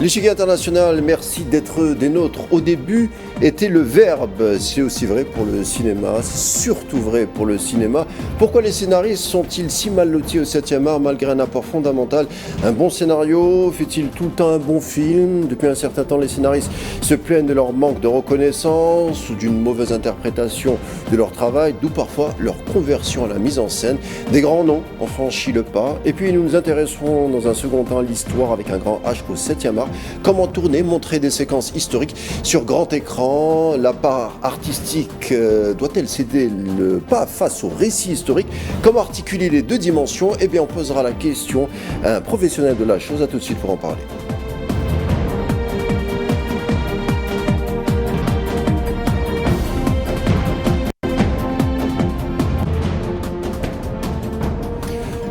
L'échiquier international, merci d'être des nôtres. Au début était le verbe. C'est aussi vrai pour le cinéma, c'est surtout vrai pour le cinéma. Pourquoi les scénaristes sont-ils si mal lotis au 7e art malgré un apport fondamental? Un bon scénario fait-il tout le temps un bon film? Depuis un certain temps, les scénaristes se plaignent de leur manque de reconnaissance ou d'une mauvaise interprétation de leur travail, d'où parfois leur conversion à la mise en scène. Des grands noms ont franchi le pas. Et puis nous nous intéresserons dans un second temps à l'histoire avec un grand H au 7e art. Comment tourner, montrer des séquences historiques sur grand écran? La part artistique doit-elle céder le pas face au récit historique? Comment articuler les deux dimensions? Eh bien, on posera la question à un professionnel de la chose. À tout de suite pour en parler.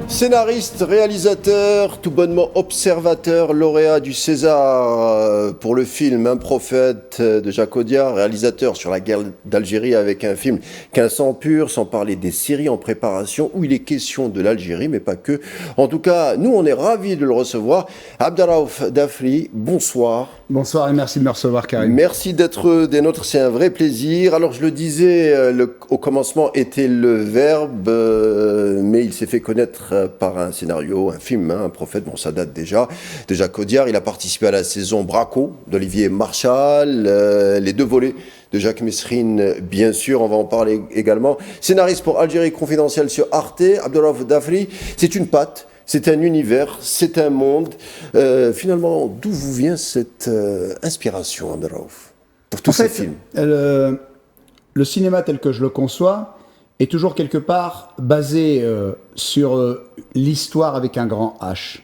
Scénariste, réalisateur, tout bonnement observateur, lauréat du César pour le film Un prophète de Jacques Audiard, réalisateur sur la guerre d'Algérie avec un film qu'un sang pur, sans parler des séries en préparation où il est question de l'Algérie, mais pas que. En tout cas, nous, on est ravis de le recevoir. Abdelraouf Dafri, bonsoir. Bonsoir et merci de me recevoir, Karim. Merci d'être des nôtres, c'est un vrai plaisir. Alors, je le disais, au commencement était le verbe, mais il s'est fait connaître par un scénario, un film, Un prophète, bon ça date déjà, de Jacques Audiard. Il a participé à la saison Braco d'Olivier Marchal, les deux volets de Jacques Mesrine, bien sûr, on va en parler également. Scénariste pour Algérie confidentielle sur Arte, Abdelraouf Dafri, c'est une patte. C'est un univers, c'est un monde. Finalement, d'où vous vient cette inspiration, Abdelraouf, pour tous ces films? Le cinéma tel que je le conçois est toujours quelque part basé sur l'histoire avec un grand H.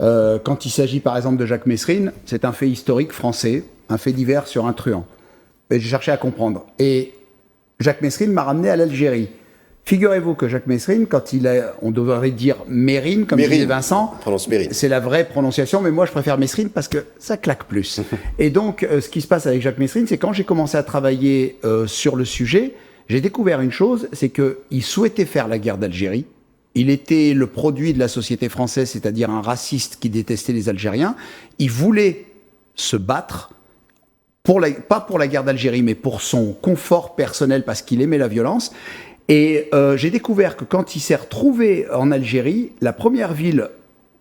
Quand il s'agit par exemple de Jacques Mesrine, c'est un fait historique français, un fait divers sur un truand. Et j'ai cherché à comprendre. Et Jacques Mesrine m'a ramené à l'Algérie. Figurez-vous que Jacques Mesrine, quand on devrait dire Mérine, comme disait Vincent, c'est la vraie prononciation, mais moi je préfère Mesrine parce que ça claque plus. Et donc, ce qui se passe avec Jacques Mesrine, c'est quand j'ai commencé à travailler sur le sujet, j'ai découvert une chose, c'est qu'il souhaitait faire la guerre d'Algérie. Il était le produit de la société française, c'est-à-dire un raciste qui détestait les Algériens. Il voulait se battre, pas pour la guerre d'Algérie, mais pour son confort personnel, parce qu'il aimait la violence. Et j'ai découvert que quand il s'est retrouvé en Algérie, la première ville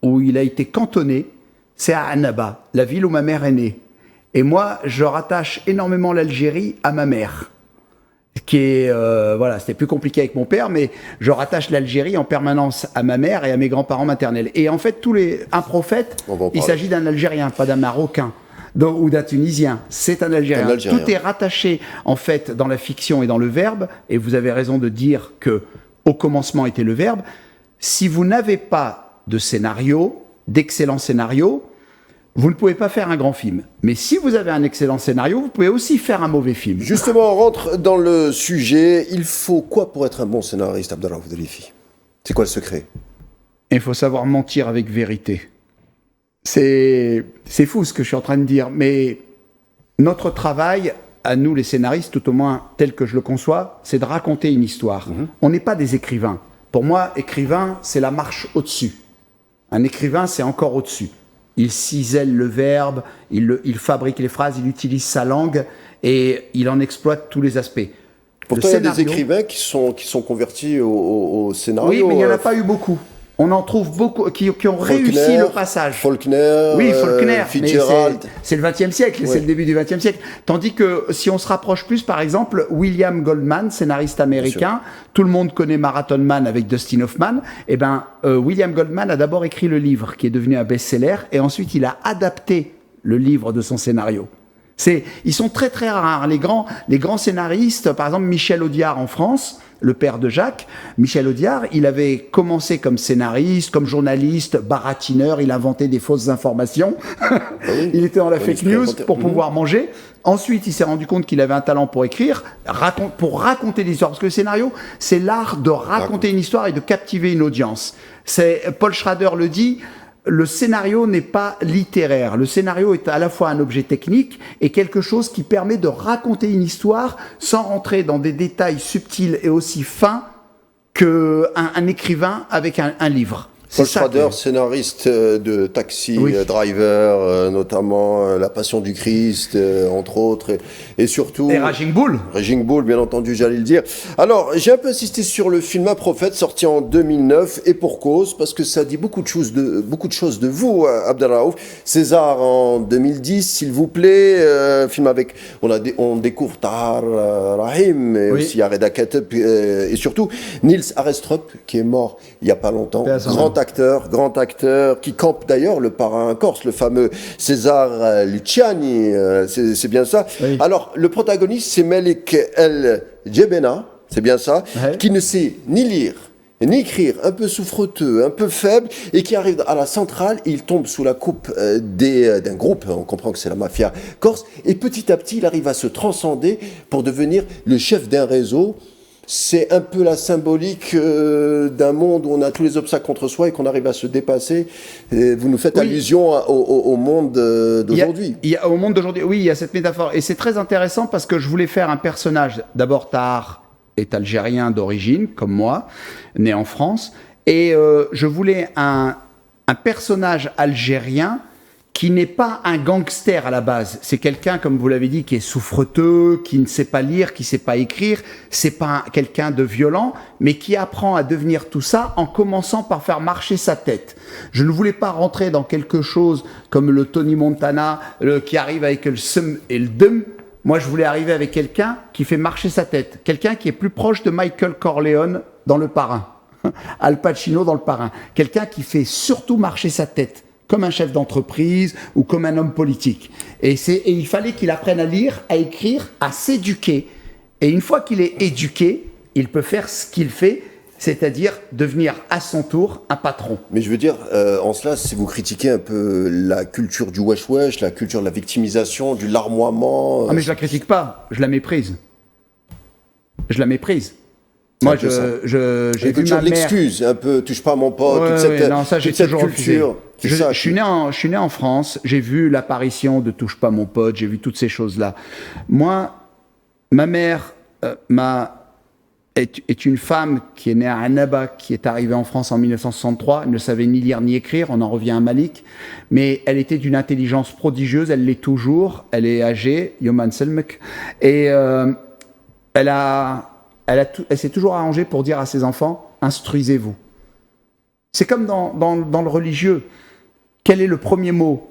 où il a été cantonné, c'est à Annaba, la ville où ma mère est née. Et moi, je rattache énormément l'Algérie à ma mère. Qui est, voilà, c'était plus compliqué avec mon père, mais je rattache l'Algérie en permanence à ma mère et à mes grands-parents maternels. Et en fait, un prophète, il s'agit d'un Algérien, pas d'un Marocain. Ou d'un Tunisien, c'est un Algérien. Tout est rattaché en fait dans la fiction et dans le verbe, et vous avez raison de dire que au commencement était le verbe. Si vous n'avez pas de scénario, d'excellent scénario, vous ne pouvez pas faire un grand film. Mais si vous avez un excellent scénario, vous pouvez aussi faire un mauvais film. Justement, on rentre dans le sujet. Il faut quoi pour être un bon scénariste, Abdelraouf Dafri? C'est quoi le secret? Il faut savoir mentir avec vérité. C'est fou ce que je suis en train de dire, mais notre travail, à nous les scénaristes, tout au moins tel que je le conçois, c'est de raconter une histoire. On n'est pas des écrivains. Pour moi, écrivain, c'est la marche au-dessus. Un écrivain, c'est encore au-dessus. Il cisèle le verbe, il fabrique les phrases, il utilise sa langue et il en exploite tous les aspects. Pourtant, il y a des écrivains qui sont convertis au scénario. Oui, mais il n'y en a pas eu beaucoup. On en trouve beaucoup qui ont réussi le passage. Faulkner, Fitzgerald. C'est le XXe siècle, c'est le début du XXe siècle. Tandis que si on se rapproche plus, par exemple, William Goldman, scénariste américain, tout le monde connaît Marathon Man avec Dustin Hoffman. Eh ben, William Goldman a d'abord écrit le livre qui est devenu un best-seller, et ensuite il a adapté le livre de son scénario. Ils sont très très rares. Les grands scénaristes, par exemple Michel Audiard en France, le père de Jacques, Michel Audiard, il avait commencé comme scénariste, comme journaliste, baratineur, il inventait des fausses informations. Il était dans la fake news pour pouvoir manger. Ensuite, il s'est rendu compte qu'il avait un talent pour écrire, pour raconter des histoires. Parce que le scénario, c'est l'art de raconter une histoire et de captiver une audience. Paul Schrader le dit, le scénario n'est pas littéraire. Le scénario est à la fois un objet technique et quelque chose qui permet de raconter une histoire sans rentrer dans des détails subtils et aussi fins qu'un écrivain avec un livre. Paul Schrader, scénariste de Taxi Driver, notamment La Passion du Christ, entre autres, et surtout... Et Raging Bull. Raging Bull, bien entendu, j'allais le dire. Alors, j'ai un peu insisté sur le film Un Prophète, sorti en 2009, et pour cause, parce que ça dit beaucoup de choses de vous, Abdellah Raouf. César en 2010, s'il vous plaît, film avec... On découvre Tahar Rahim, et aussi Reda Kateb, et surtout Nils Arestrup, qui est mort il n'y a pas longtemps. Grand acteur, qui campe d'ailleurs le parrain corse, le fameux César Luciani, c'est bien ça. Oui. Alors, le protagoniste, c'est Melik El Djebena, c'est bien ça, qui ne sait ni lire, ni écrire, un peu souffreteux, un peu faible, et qui arrive à la centrale, il tombe sous la coupe d'un groupe, on comprend que c'est la mafia corse, et petit à petit, il arrive à se transcender pour devenir le chef d'un réseau. C'est un peu la symbolique d'un monde où on a tous les obstacles contre soi et qu'on arrive à se dépasser. Et vous nous faites allusion au monde d'aujourd'hui. Au monde d'aujourd'hui, oui, il y a cette métaphore. Et c'est très intéressant parce que je voulais faire un personnage. D'abord, Tahar est algérien d'origine, comme moi, né en France. Et je voulais un personnage algérien qui n'est pas un gangster à la base. C'est quelqu'un, comme vous l'avez dit, qui est souffreteux, qui ne sait pas lire, qui ne sait pas écrire. C'est pas quelqu'un de violent, mais qui apprend à devenir tout ça en commençant par faire marcher sa tête. Je ne voulais pas rentrer dans quelque chose comme le Tony Montana, qui arrive avec le sum et le dum. Moi, je voulais arriver avec quelqu'un qui fait marcher sa tête. Quelqu'un qui est plus proche de Michael Corleone dans Le Parrain. Al Pacino dans Le Parrain. Quelqu'un qui fait surtout marcher sa tête, comme un chef d'entreprise ou comme un homme politique. Et il fallait qu'il apprenne à lire, à écrire, à s'éduquer. Et une fois qu'il est éduqué, il peut faire ce qu'il fait, c'est-à-dire devenir à son tour un patron. Mais je veux dire, en cela, si vous critiquez un peu la culture du wesh-wesh, la culture de la victimisation, du larmoiement... Ah mais je la critique pas, je la méprise. Je la méprise. Moi, j'ai vu ma mère... l'excuse, un peu, touche pas à mon pote, toute cette, non, ça, j'ai toute cette toujours culture. Je suis né en France, j'ai vu l'apparition de Touche pas mon pote, j'ai vu toutes ces choses-là. Moi, ma mère est une femme qui est née à Annaba, qui est arrivée en France en 1963. Elle ne savait ni lire ni écrire, on en revient à Malik. Mais elle était d'une intelligence prodigieuse, elle l'est toujours. Elle est âgée, Yoman Selmek. Et elle s'est toujours arrangée pour dire à ses enfants, instruisez-vous. C'est comme dans le religieux. Quel est le premier mot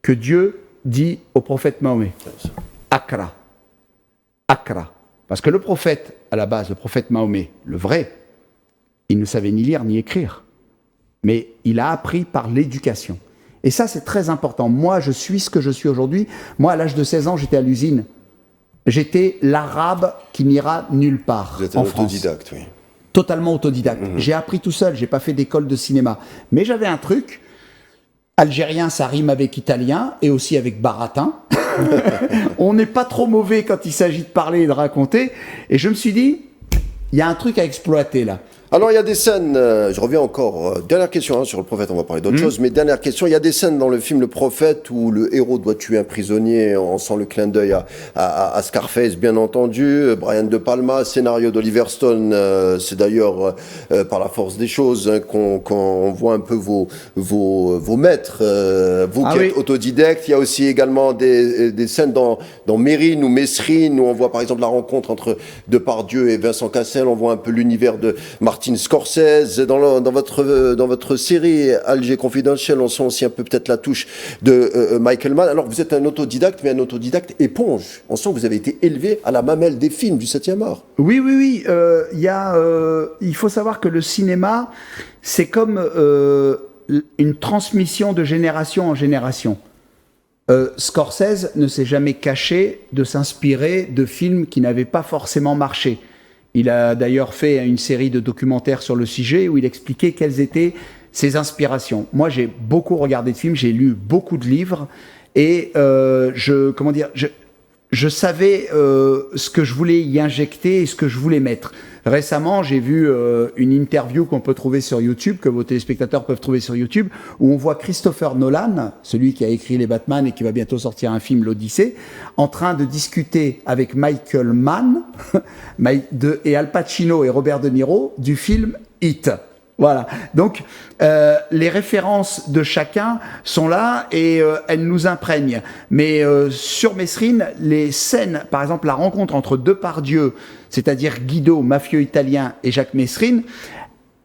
que Dieu dit au prophète Mahomet? Akra. Akra. Parce que le prophète, à la base, le prophète Mahomet, le vrai, il ne savait ni lire ni écrire. Mais il a appris par l'éducation. Et ça, c'est très important. Moi, je suis ce que je suis aujourd'hui. Moi, à l'âge de 16 ans, j'étais à l'usine. J'étais l'arabe qui n'ira nulle part. Vous êtes un autodidacte, oui. Totalement autodidacte. J'ai appris tout seul, j'ai pas fait d'école de cinéma. Mais j'avais un truc, algérien, ça rime avec italien et aussi avec baratin. On n'est pas trop mauvais quand il s'agit de parler et de raconter. Et je me suis dit, il y a un truc à exploiter là. Alors il y a des scènes, je reviens encore, dernière question sur le prophète, on va parler d'autre chose, mais dernière question, il y a des scènes dans le film Le Prophète où le héros doit tuer un prisonnier, on sent le clin d'œil à Scarface bien entendu, Brian De Palma, scénario d'Oliver Stone, c'est d'ailleurs par la force des choses qu'on voit un peu vos maîtres, vous qui êtes autodidacte. Il y a aussi également des scènes dans Mérine ou Mesrine où on voit par exemple la rencontre entre Depardieu et Vincent Cassel, on voit un peu l'univers de Martin Scorsese, dans votre série Alger Confidential, on sent aussi un peu peut-être la touche de Michael Mann. Alors vous êtes un autodidacte, mais un autodidacte éponge. On sent que vous avez été élevé à la mamelle des films du 7e art. Oui. Il faut savoir que le cinéma, c'est comme une transmission de génération en génération. Scorsese ne s'est jamais caché de s'inspirer de films qui n'avaient pas forcément marché. Il a d'ailleurs fait une série de documentaires sur le sujet où il expliquait quelles étaient ses inspirations. Moi, j'ai beaucoup regardé de films, j'ai lu beaucoup de livres et je savais ce que je voulais y injecter et ce que je voulais mettre. Récemment, j'ai vu une interview qu'on peut trouver sur YouTube, que vos téléspectateurs peuvent trouver sur YouTube, où on voit Christopher Nolan, celui qui a écrit les Batman et qui va bientôt sortir un film, l'Odyssée, en train de discuter avec Michael Mann et Al Pacino et Robert De Niro du film Hit. Voilà. Donc, les références de chacun sont là et elles nous imprègnent. Mais sur Mesrine, les scènes, par exemple, la rencontre entre Depardieu, c'est-à-dire Guido, mafieux italien, et Jacques Mesrine,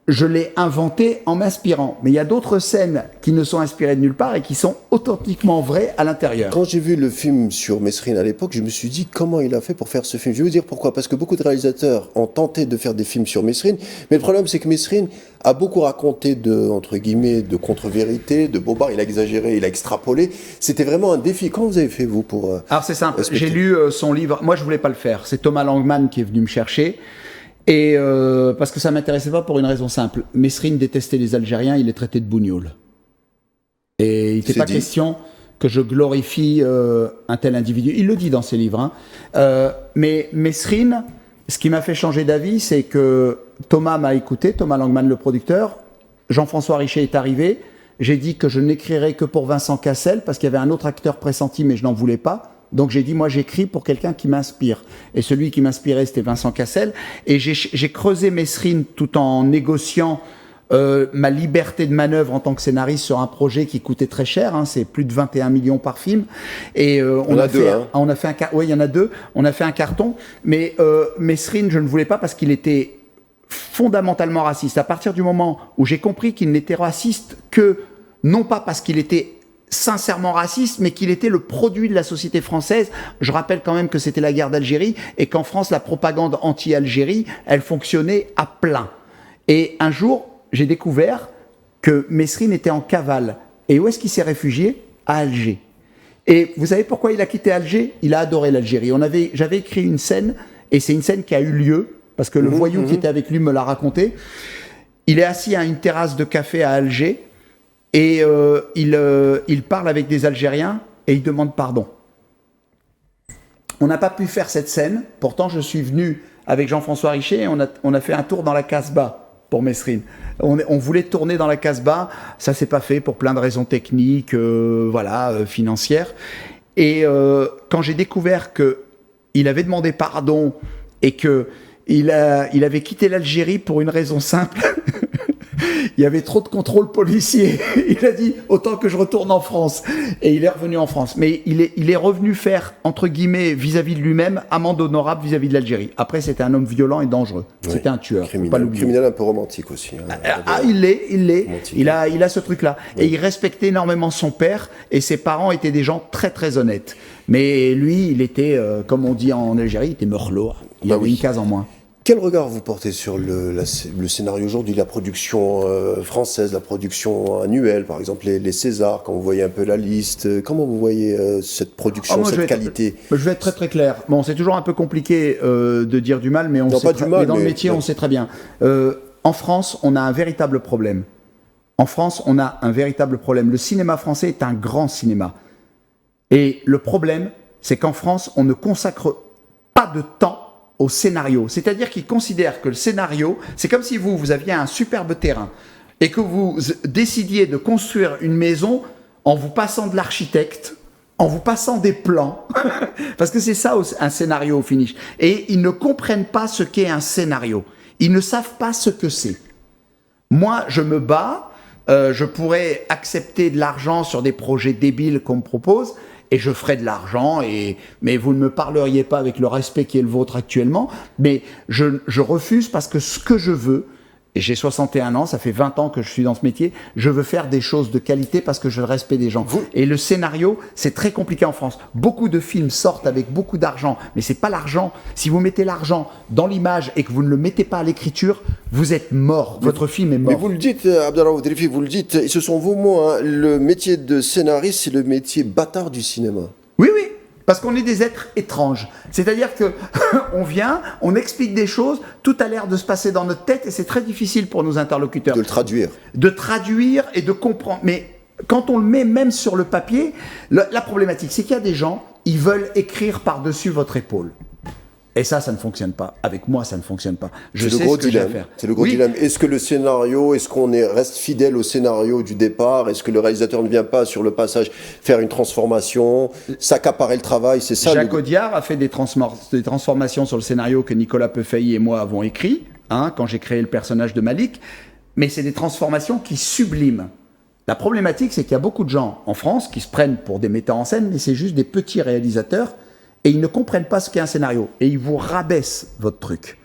je l'ai inventé en m'inspirant. Mais il y a d'autres scènes qui ne sont inspirées de nulle part et qui sont authentiquement vraies à l'intérieur. Quand j'ai vu le film sur Mesrine à l'époque, je me suis dit comment il a fait pour faire ce film. Je vais vous dire pourquoi. Parce que beaucoup de réalisateurs ont tenté de faire des films sur Mesrine, mais le problème c'est que Mesrine a beaucoup raconté entre guillemets, de contre-vérités, de bobards. Il a exagéré, il a extrapolé. C'était vraiment un défi. Comment vous avez fait vous pour... Alors c'est simple, j'ai lu son livre. Moi je voulais pas le faire. C'est Thomas Langman qui est venu me chercher. Et parce que ça m'intéressait pas pour une raison simple. Mesrine détestait les Algériens, il les traitait de bougnoules. Et il n'était pas question que je glorifie un tel individu. Il le dit dans ses livres. Mais Mesrine, ce qui m'a fait changer d'avis, c'est que Thomas m'a écouté, Thomas Langman, le producteur. Jean-François Richet est arrivé. J'ai dit que je n'écrirais que pour Vincent Cassel, parce qu'il y avait un autre acteur pressenti, mais je n'en voulais pas. Donc j'ai dit, moi j'écris pour quelqu'un qui m'inspire. Et celui qui m'inspirait, c'était Vincent Cassel. Et j'ai creusé Mesrine tout en négociant ma liberté de manœuvre en tant que scénariste sur un projet qui coûtait très cher. C'est plus de 21 millions par film. Et on a fait un oui, il y en a deux. On a fait un carton. Mais Mesrine, je ne voulais pas parce qu'il était fondamentalement raciste. À partir du moment où j'ai compris qu'il n'était raciste que, non pas parce qu'il était sincèrement raciste, mais qu'il était le produit de la société française. Je rappelle quand même que c'était la guerre d'Algérie et qu'en France, la propagande anti-Algérie, elle fonctionnait à plein. Et un jour, j'ai découvert que Mesrine était en cavale. Et où est-ce qu'il s'est réfugié? À Alger. Et vous savez pourquoi il a quitté Alger? Il a adoré l'Algérie. J'avais écrit une scène, et c'est une scène qui a eu lieu, parce que le voyou qui était avec lui me l'a raconté. Il est assis à une terrasse de café à Alger, et il parle avec des Algériens et il demande pardon. On n'a pas pu faire cette scène, pourtant je suis venu avec Jean-François Richet et on a fait un tour dans la Casbah pour Mesrine. On voulait tourner dans la Casbah, ça s'est pas fait pour plein de raisons techniques, financières. Et quand j'ai découvert qu'il avait demandé pardon et qu'il avait quitté l'Algérie pour une raison simple... Il y avait trop de contrôle policier. Il a dit autant que je retourne en France. Et il est revenu en France. Mais il est revenu faire, entre guillemets, vis-à-vis de lui-même, amende honorable vis-à-vis de l'Algérie. Après, c'était un homme violent et dangereux. Oui. C'était un tueur. Criminel un peu romantique aussi. Il l'est. Il a ce truc-là. Oui. Et il respectait énormément son père. Et ses parents étaient des gens très, très honnêtes. Mais lui, il était, comme on dit en Algérie, il était meurlo. Il avait une case en moins. Quel regard vous portez sur le scénario aujourd'hui, la production française, la production annuelle, par exemple les Césars, quand vous voyez un peu la liste, comment vous voyez cette production, cette qualité? Je vais être très très clair. Bon, c'est toujours un peu compliqué de dire du mal, mais dans le métier, on sait très bien. En France, on a un véritable problème. Le cinéma français est un grand cinéma. Et le problème, c'est qu'en France, on ne consacre pas de temps au scénario. C'est-à-dire qu'ils considèrent que le scénario, c'est comme si vous aviez un superbe terrain et que vous décidiez de construire une maison en vous passant de l'architecte, en vous passant des plans, parce que c'est ça un scénario au finish. Et ils ne comprennent pas ce qu'est un scénario. Ils ne savent pas ce que c'est. Moi, je me bats, je pourrais accepter de l'argent sur des projets débiles qu'on me propose, et je ferai de l'argent, mais vous ne me parleriez pas avec le respect qui est le vôtre actuellement, mais je refuse parce que ce que je veux, et j'ai 61 ans, ça fait 20 ans que je suis dans ce métier, je veux faire des choses de qualité parce que j'ai le respect des gens. Et le scénario, c'est très compliqué en France. Beaucoup de films sortent avec beaucoup d'argent, mais c'est pas l'argent. Si vous mettez l'argent dans l'image et que vous ne le mettez pas à l'écriture, vous êtes mort. Votre film est mort. Mais vous le dites, Abdelraouf Drifi, vous le dites, et ce sont vos mots, hein, le métier de scénariste, c'est le métier bâtard du cinéma. Oui. Parce qu'on est des êtres étranges. C'est-à-dire que on vient, on explique des choses, tout a l'air de se passer dans notre tête et c'est très difficile pour nos interlocuteurs. De le traduire. De traduire et de comprendre. Mais quand on le met même sur le papier, la problématique, c'est qu'il y a des gens, ils veulent écrire par-dessus votre épaule. Et ça ne fonctionne pas. Avec moi, ça ne fonctionne pas. C'est le gros dilemme. C'est le gros dilemme. Est-ce que le scénario, est-ce qu'on reste fidèle au scénario du départ? Est-ce que le réalisateur ne vient pas sur le passage faire une transformation, s'accaparer le travail? C'est ça. Jacques Audiard a fait des transformations sur le scénario que Nicolas Peuffailly et moi avons écrit, quand j'ai créé le personnage de Malik. mais c'est des transformations qui subliment. La problématique, c'est qu'il y a beaucoup de gens en France qui se prennent pour des metteurs en scène, mais c'est juste des petits réalisateurs, et ils ne comprennent pas ce qu'est un scénario, et ils vous rabaissent votre truc.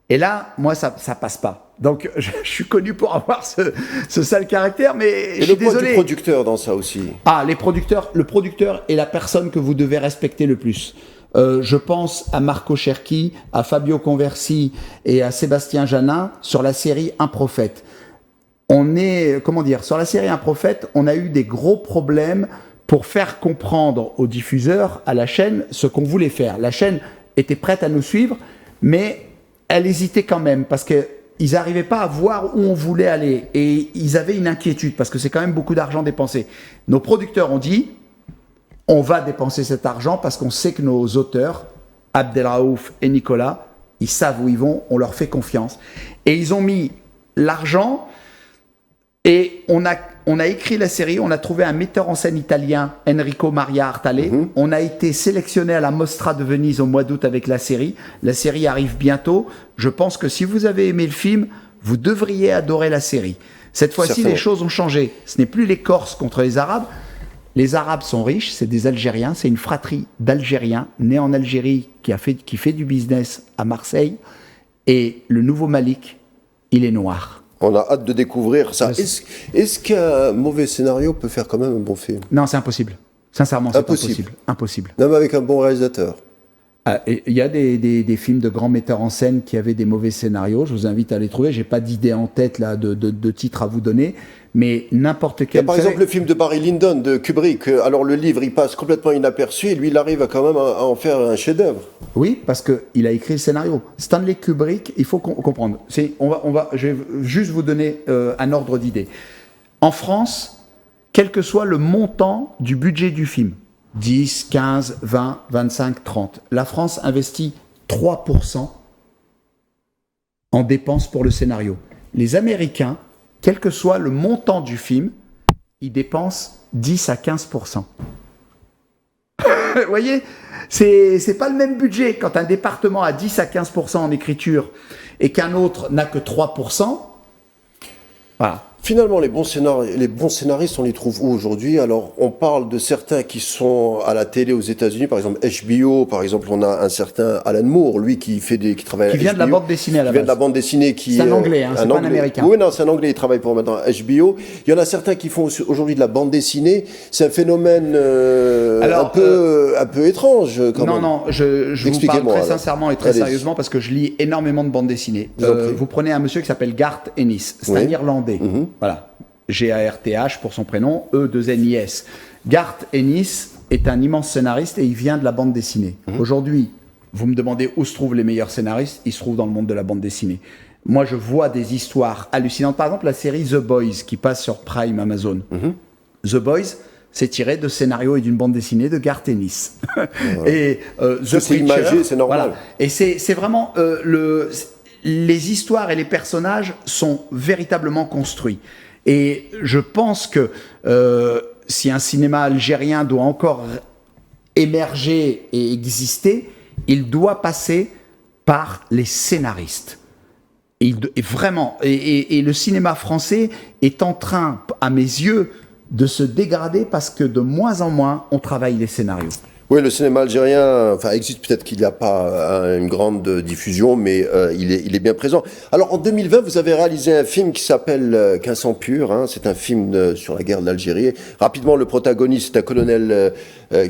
Et là, moi, ça passe pas. Donc, je suis connu pour avoir ce sale caractère, mais je suis désolé. Et le poids du producteur dans ça aussi. Ah, le producteur est la personne que vous devez respecter le plus. Je pense à Marco Cherchi, à Fabio Conversi et à Sébastien Janin sur la série Un prophète. Sur la série Un prophète, on a eu des gros problèmes pour faire comprendre aux diffuseurs, à la chaîne, ce qu'on voulait faire. La chaîne était prête à nous suivre, mais elle hésitait quand même parce qu'ils n'arrivaient pas à voir où on voulait aller et ils avaient une inquiétude parce que c'est quand même beaucoup d'argent dépensé. Nos producteurs ont dit on va dépenser cet argent parce qu'on sait que nos auteurs, Abdelraouf et Nicolas, ils savent où ils vont, on leur fait confiance. Et ils ont mis l'argent et on a écrit la série, on a trouvé un metteur en scène italien, Enrico Maria Artale. On a été sélectionné à la Mostra de Venise au mois d'août avec la série. La série arrive bientôt. Je pense que si vous avez aimé le film, vous devriez adorer la série. Cette fois-ci, les choses ont changé. Ce n'est plus les Corses contre les Arabes. Les Arabes sont riches, c'est des Algériens, c'est une fratrie d'Algériens nés en Algérie qui fait du business à Marseille. Et le nouveau Malik, il est noir. On a hâte de découvrir ça. Est-ce qu'un mauvais scénario peut faire quand même un bon film? Non, c'est impossible. Sincèrement, c'est impossible. Impossible. Même avec un bon réalisateur. Il y a des films de grands metteurs en scène qui avaient des mauvais scénarios. Je vous invite à les trouver. J'ai pas d'idée en tête là de titre à vous donner, mais n'importe quel. Il y a par exemple le film de Barry Lyndon de Kubrick. Alors le livre, il passe complètement inaperçu et lui, il arrive quand même à en faire un chef-d'œuvre. Oui, parce que il a écrit le scénario. Stanley Kubrick, il faut comprendre. Je vais juste vous donner un ordre d'idée. En France, quel que soit le montant du budget du film. 10, 15, 20, 25, 30. La France investit 3% en dépenses pour le scénario. Les Américains, quel que soit le montant du film, ils dépensent 10 à 15%. Vous voyez, c'est pas le même budget quand un département a 10 à 15% en écriture et qu'un autre n'a que 3%. Voilà. Finalement, les bons scénaristes, on les trouve où aujourd'hui? Alors, on parle de certains qui sont à la télé aux États-Unis, par exemple HBO, par exemple, on a un certain Alan Moore, lui qui travaille. Qui vient de la bande dessinée à la base. Qui vient de la bande dessinée, c'est un Anglais, c'est pas un Américain. Oui, non, c'est un Anglais. Il travaille pour maintenant HBO. Il y en a certains qui font aujourd'hui de la bande dessinée. C'est un phénomène un peu étrange. Non, je vous parle très sincèrement et très sérieusement parce que je lis énormément de bandes dessinées. Vous prenez un monsieur qui s'appelle Garth Ennis, c'est un Irlandais. Voilà, Garth pour son prénom, E2NIS. Garth Ennis est un immense scénariste et il vient de la bande dessinée. Aujourd'hui, vous me demandez où se trouvent les meilleurs scénaristes, ils se trouvent dans le monde de la bande dessinée. Moi, je vois des histoires hallucinantes. Par exemple, la série The Boys qui passe sur Prime Amazon. The Boys, c'est tiré de scénarios et d'une bande dessinée de Garth Ennis. Et The Preacher, imagé, c'est normal. Voilà. Et c'est vraiment les histoires et les personnages sont véritablement construits. Et je pense que si un cinéma algérien doit encore émerger et exister, il doit passer par les scénaristes. Et le cinéma français est en train, à mes yeux, de se dégrader parce que de moins en moins, on travaille les scénarios. Oui, le cinéma algérien existe, peut-être qu'il n'y a pas une grande diffusion, mais il est bien présent. Alors, en 2020, vous avez réalisé un film qui s'appelle Qu'un sang pur. C'est un film sur la guerre de l'Algérie. Rapidement, le protagoniste est un colonel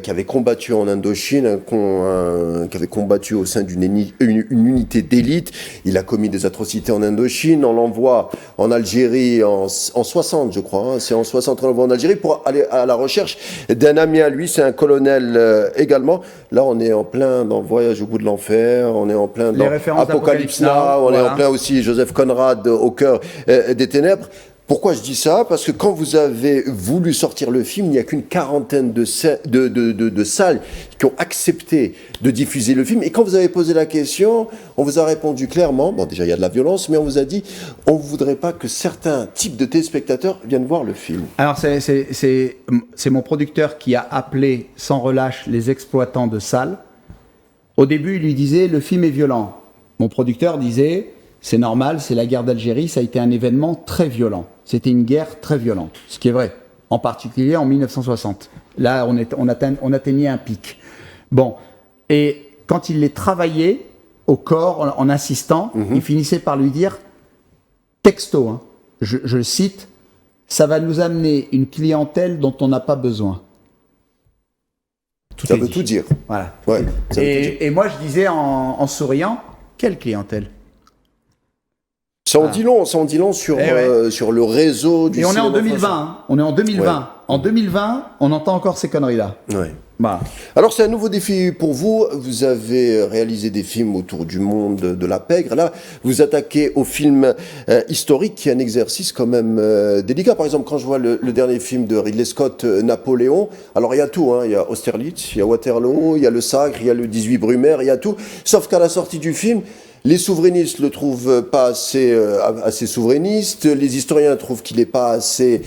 qui avait combattu en Indochine, qui avait combattu au sein d'une unité d'élite. Il a commis des atrocités en Indochine. On l'envoie en Algérie en 60, je crois. C'est en 60 qu'on l'envoie en Algérie pour aller à la recherche d'un ami à lui. C'est un colonel également. Là, on est en plein dans Voyage au bout de l'enfer, on est en plein dans Apocalypse Now, on est en plein aussi Joseph Conrad au cœur des ténèbres. Pourquoi je dis ça? Parce que quand vous avez voulu sortir le film, il n'y a qu'une quarantaine de salles qui ont accepté de diffuser le film. Et quand vous avez posé la question, on vous a répondu clairement, bon déjà il y a de la violence, mais on vous a dit, on ne voudrait pas que certains types de téléspectateurs viennent voir le film. Alors c'est mon producteur qui a appelé sans relâche les exploitants de salles. Au début, il lui disait, le film est violent. Mon producteur disait, c'est normal, c'est la guerre d'Algérie, ça a été un événement très violent. C'était une guerre très violente, ce qui est vrai, en particulier en 1960. Là, on atteignait un pic. Bon, et quand il les travaillait au corps, en insistant, il finissait par lui dire, texto, hein, je le cite, « Ça va nous amener une clientèle dont on n'a pas besoin. » Ça veut tout dire. Voilà. Ouais, et moi, je disais en souriant, quelle clientèle? Ça en dit long sur, sur le réseau du cinéma. Et on est en 2020. Hein. On est en 2020. Ouais. En 2020, on entend encore ces conneries-là. Ouais. Voilà. Alors c'est un nouveau défi pour vous. Vous avez réalisé des films autour du monde de la pègre. Là, vous attaquez au film historique, qui est un exercice quand même délicat. Par exemple, quand je vois le dernier film de Ridley Scott, Napoléon, alors il y a tout. Hein. Il y a Austerlitz, il y a Waterloo, il y a le Sacre, il y a le 18 Brumaire, il y a tout. Sauf qu'à la sortie du film, les souverainistes le trouvent pas assez souverainiste, les historiens trouvent qu'il n'est pas assez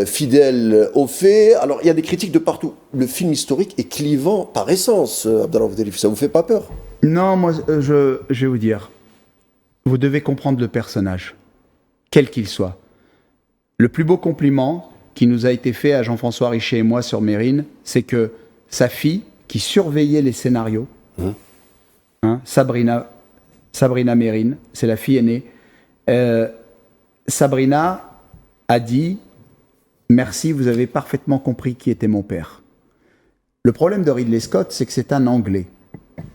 fidèle aux faits. Alors il y a des critiques de partout. Le film historique est clivant par essence, Abdallah Abdelif, ça vous fait pas peur? Non, moi je vais vous dire, vous devez comprendre le personnage, quel qu'il soit. Le plus beau compliment qui nous a été fait à Jean-François Richet et moi sur Mérine, c'est que sa fille, qui surveillait les scénarios, Sabrina Mérine, c'est la fille aînée. Sabrina a dit « Merci, vous avez parfaitement compris qui était mon père ». Le problème de Ridley Scott, c'est que c'est un Anglais.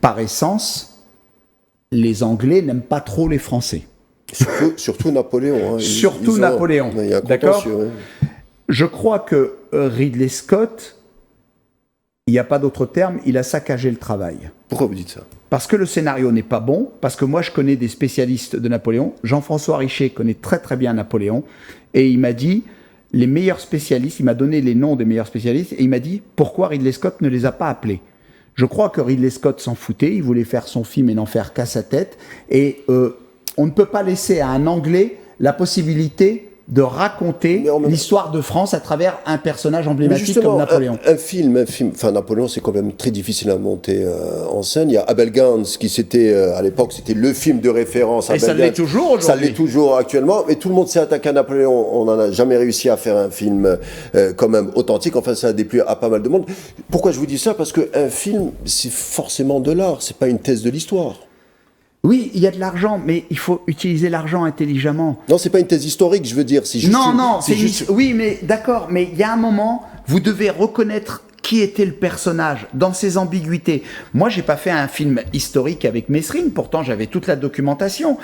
Par essence, les Anglais n'aiment pas trop les Français. Surtout Napoléon. Hein. Surtout Napoléon. Il y a un d'accord. Ouais. Je crois que Ridley Scott, il n'y a pas d'autre terme, il a saccagé le travail. Pourquoi vous dites ça? Parce que le scénario n'est pas bon, parce que moi je connais des spécialistes de Napoléon. Jean-François Richet connaît très très bien Napoléon, et il m'a dit, les meilleurs spécialistes, il m'a donné les noms des meilleurs spécialistes, et il m'a dit pourquoi Ridley Scott ne les a pas appelés. Je crois que Ridley Scott s'en foutait, il voulait faire son film et n'en faire qu'à sa tête, et on ne peut pas laisser à un Anglais la possibilité de raconter l'histoire de France à travers un personnage emblématique comme Napoléon. Un film, enfin Napoléon, c'est quand même très difficile à monter en scène. Il y a Abel Gance qui c'était à l'époque, c'était le film de référence. Et ça l'est toujours aujourd'hui. Ça l'est toujours actuellement. Mais tout le monde s'est attaqué à Napoléon. On n'en a jamais réussi à faire un film quand même authentique. Enfin, ça a déplu à pas mal de monde. Pourquoi je vous dis ça? Parce qu'un film, c'est forcément de l'art. C'est pas une thèse de l'histoire. Oui, il y a de l'argent, mais il faut utiliser l'argent intelligemment. Non, c'est pas une thèse historique, je veux dire. C'est juste oui, mais d'accord, mais il y a un moment, vous devez reconnaître qui était le personnage dans ses ambiguïtés. Moi, j'ai pas fait un film historique avec Mesrine, pourtant j'avais toute la documentation.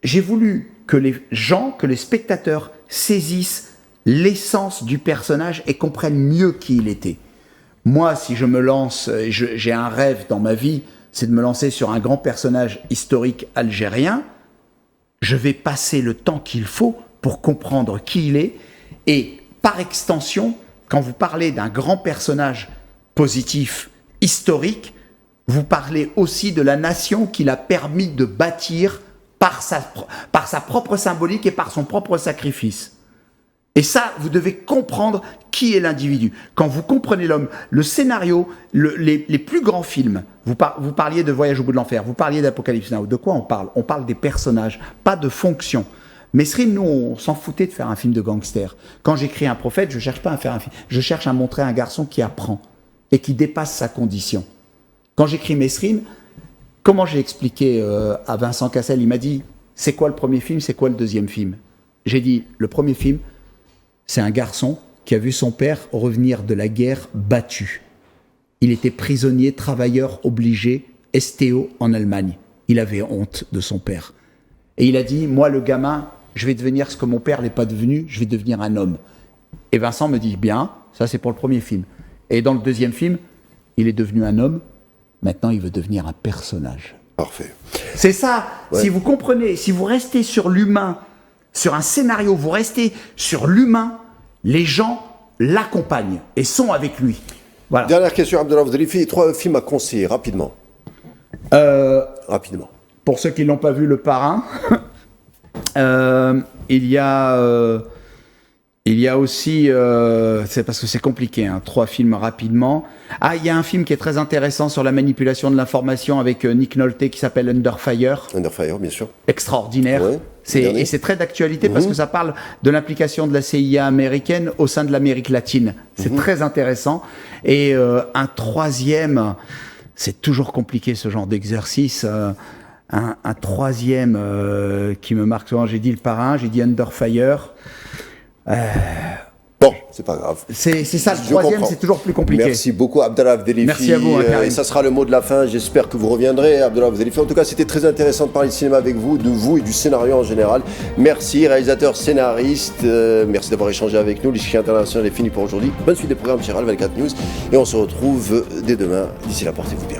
J'ai voulu que les gens, que les spectateurs saisissent l'essence du personnage et comprennent mieux qui il était. Moi, si je me lance, j'ai un rêve dans ma vie, c'est de me lancer sur un grand personnage historique algérien, je vais passer le temps qu'il faut pour comprendre qui il est. Et par extension, quand vous parlez d'un grand personnage positif, historique, vous parlez aussi de la nation qu'il a permis de bâtir par sa propre symbolique et par son propre sacrifice. Et ça, vous devez comprendre qui est l'individu. Quand vous comprenez l'homme, le scénario, les plus grands films, vous parliez de Voyage au bout de l'enfer, vous parliez d'Apocalypse Now, de quoi on parle? On parle des personnages, pas de fonction. Mesrine, nous, on s'en foutait de faire un film de gangster. Quand j'écris Un prophète, je ne cherche pas à faire un film, je cherche à montrer un garçon qui apprend et qui dépasse sa condition. Quand j'écris Mesrine, comment j'ai expliqué à Vincent Cassel? Il m'a dit, c'est quoi le premier film, c'est quoi le deuxième film? J'ai dit, le premier film, c'est un garçon qui a vu son père revenir de la guerre battu. Il était prisonnier, travailleur obligé, STO en Allemagne. Il avait honte de son père. Et il a dit, moi le gamin, je vais devenir ce que mon père n'est pas devenu, je vais devenir un homme. Et Vincent me dit, bien, ça c'est pour le premier film. Et dans le deuxième film, il est devenu un homme, maintenant il veut devenir un personnage. Parfait. C'est ça, ouais. Si vous comprenez, si vous restez sur l'humain, sur un scénario, vous restez sur l'humain, les gens l'accompagnent et sont avec lui. Voilà. Dernière question, Abdallah Abdelif, 3 films à conseiller, rapidement. Rapidement. Pour ceux qui ne l'ont pas vu, Le Parrain, il y a Il y a aussi, c'est parce que c'est compliqué, hein, 3 films rapidement. Ah, il y a un film qui est très intéressant sur la manipulation de l'information avec Nick Nolte qui s'appelle Under Fire. Under Fire, bien sûr. Extraordinaire. Ouais, Et c'est très d'actualité parce que ça parle de l'implication de la CIA américaine au sein de l'Amérique latine. C'est très intéressant. Et un troisième, c'est toujours compliqué ce genre d'exercice. Un troisième qui me marque souvent, j'ai dit Le Parrain, j'ai dit Under Fire. Bon, c'est pas grave. C'est ça, le troisième, c'est toujours plus compliqué. Merci beaucoup, Abdallah Avdelifi. Merci à vous, Karim. Ça sera le mot de la fin. J'espère que vous reviendrez, Abdallah Avdelifi. En tout cas, c'était très intéressant de parler de cinéma avec vous, de vous et du scénario en général. Merci, réalisateur, scénariste. Merci d'avoir échangé avec nous. L'échiquier international est fini pour aujourd'hui. Bonne suite des programmes chez RAL 24 News. Et on se retrouve dès demain. D'ici là, portez-vous bien.